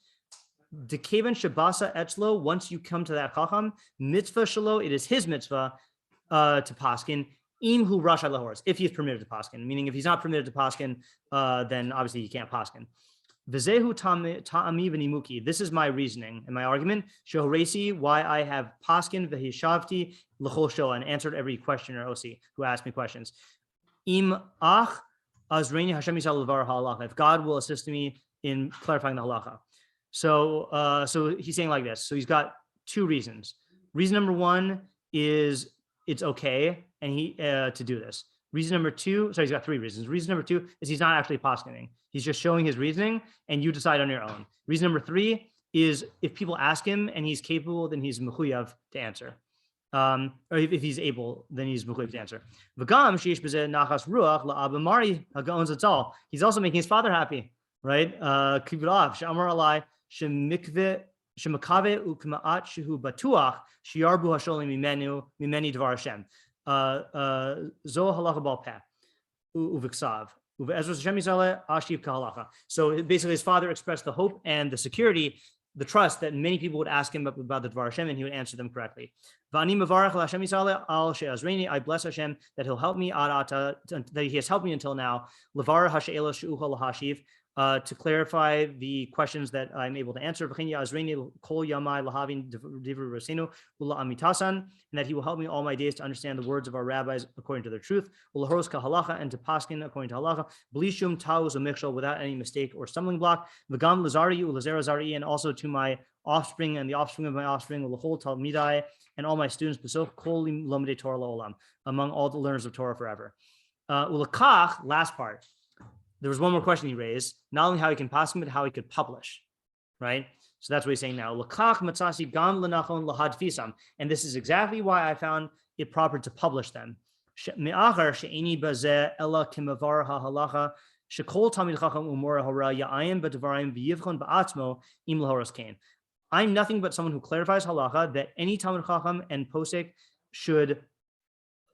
Dekevan shabasa etzlo. Once you come to that chacham, mitzvah shalo. It is his mitzvah to paskin. Im hu rasha lahors. If he is permitted to paskin, meaning if he's not permitted to paskin, then obviously he can't paskin. V'zehu ta'ami v'nimuki. This is my reasoning and my argument. Shohresi, why I have paskin v'hishavti l'chol shoah, and answered every questioner osi who asked me questions. Im ach azreini Hashem yisrael levar halacha. If God will assist me in clarifying the halacha. So he's saying like this. So he's got two reasons. Reason number one is it's okay and he to do this. Reason number two, sorry, he's got three reasons. Reason number two is he's not actually paskening. He's just showing his reasoning and you decide on your own. Reason number three is if people ask him and he's capable, then he's mechuyav to answer. Or if he's able, then he's mechuyav to answer. He's also making his father happy, right? Shemikave ukmaat shehu batuach shiarbu hasholim mimeni dvar Hashem. Zo halacha bal peh uviksav uve'ezras Hashem yisrael ashiv kahalacha. So basically, his father expressed the hope and the security, the trust that many people would ask him about the dvar Hashem, and he would answer them correctly. V'ani mevarach Hashem yisrael al she'azreini. I bless Hashem that He'll help me that He has helped me until now. Levar hashe'ela she'ucha lahashiv. To clarify the questions that I'm able to answer, and that he will help me all my days to understand the words of our rabbis according to their truth, and to paskin according to halacha, without any mistake or stumbling block, and also to my offspring and the offspring of my offspring, and all my students, among all the learners of Torah forever. Last part. There was one more question he raised, not only how he can pass him, but how he could publish, right? So that's what he's saying now. And this is exactly why I found it proper to publish them. I'm nothing but someone who clarifies halacha that any Talmid Chacham and Posek should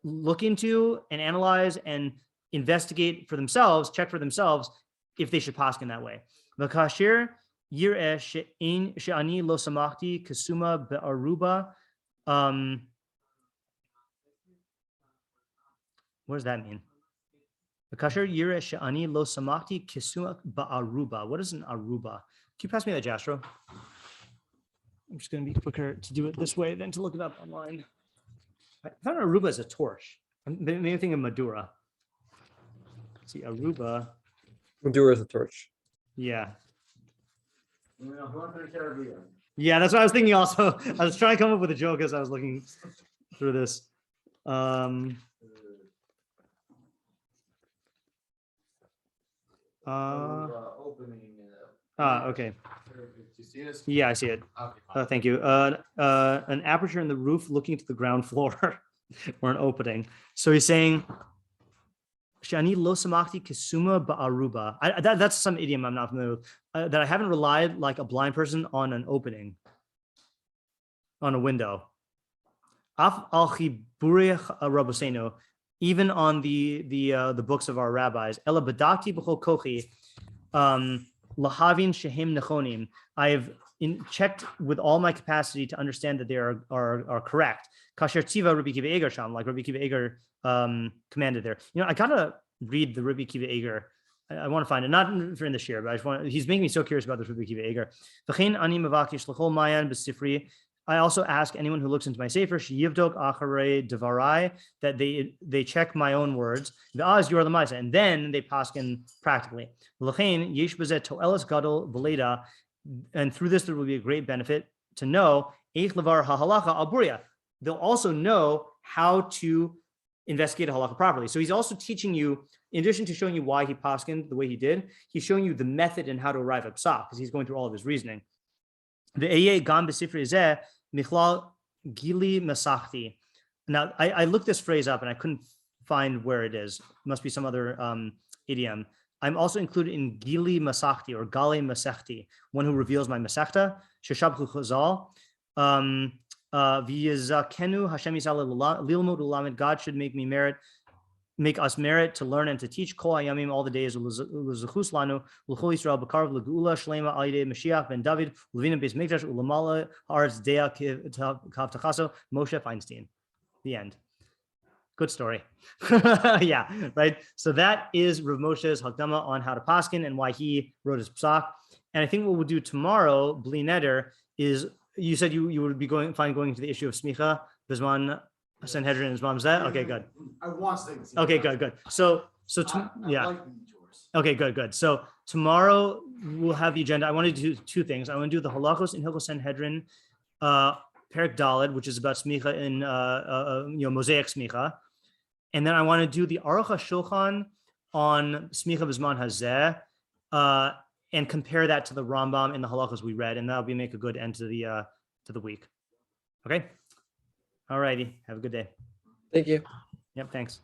look into and analyze and investigate for themselves, check for themselves if they should paskin that way. V'kashir yireh she'ani lo samachti kasuma be'aruba. What does that mean? V'kashir yireh she'ani lo samachti kasuma be'aruba. What is an aruba? Can you pass me that, Jastro? I'm just going to be quicker to do it this way than to look it up online. I thought aruba is a torch. I'm thinking of Madura. See, Aruba. Madura is a torch. Yeah. Yeah, that's what I was thinking also. I was trying to come up with a joke as I was looking through this. Okay, opening. Okay. Do you see this? Yeah, I see it. Okay. Thank you. An aperture in the roof looking to the ground floor or an opening. So he's saying, Shani lo samachti kisuma ba'aruba. That's some idiom I'm not familiar with. That I haven't relied like a blind person on an opening, on a window. Af al chiburi rabosenu, even on the books of our rabbis. Ela badakti b'chol kochi, lahavin shehem nechonim. I've checked with all my capacity to understand that they are correct. Kasher tiva Rabbi Kiva Eger sham, like Rabbi Kiva Eger commanded there. I gotta read the Rabbi Kiva Eger. I want to find it, not for in this year, but I just want. He's making me so curious about this Rabbi Kiva Eger. V'chein ani mavakish l'chol mayan b'sifri. I also ask anyone who looks into my sefer, sheyivdok acharei devarai, that they check my own words. V'az you are the ma'aseh, and then they paskin practically. L'chein yesh b'zeh to'elas gadol v'leda, and through this there will be a great benefit to know eich levar ha'halacha aburia. They'll also know how to investigate a halacha properly. So he's also teaching you, in addition to showing you why he paskined the way he did, he's showing you the method and how to arrive at psak, because he's going through all of his reasoning. The Eye Gam B'Sifri Zeh Michlal Gili Masachti. Now, I looked this phrase up and I couldn't find where it is. It must be some other idiom. I'm also included in Gili Masachti or Gale Masechti, one who reveals my Masechta. Sheshabchu Chazal. V'yizakenu Hashem Yisrael Lilmod Ulamid. God should make us merit to learn and to teach kol hayamim all the days. L'zuchus lanu l'chol Yisrael b'karv l'geula shlema al yidei Mashiach ben David l'vina beis mikdash u'lamala haaretz dea kav tachaso Moshe פיינשטיין. The end. Good story. Yeah, right. So that is Rav Moshe's Hakdamah on how to Paskin and why he wrote his psak. And I think what we'll do tomorrow, bli neder, is you said you would be going into the issue of smichah, Bizman, Sנהדרין is Mamzeh. Okay, good. I want things. Okay, good. So yeah. Like detours. Okay, good. So tomorrow we'll have the agenda. I want to do two things. I want to do the halachos in Hilchos Sנהדרין, Perek Daled, which is about smichah in Mosaic smichah, and then I want to do the Aruch HaShulchan on smichah b'zman hazeh, and compare that to the Rambam and the halachos we read, and that'll make a good end to the week. Okay. All righty. Have a good day. Thank you. Yep. Thanks.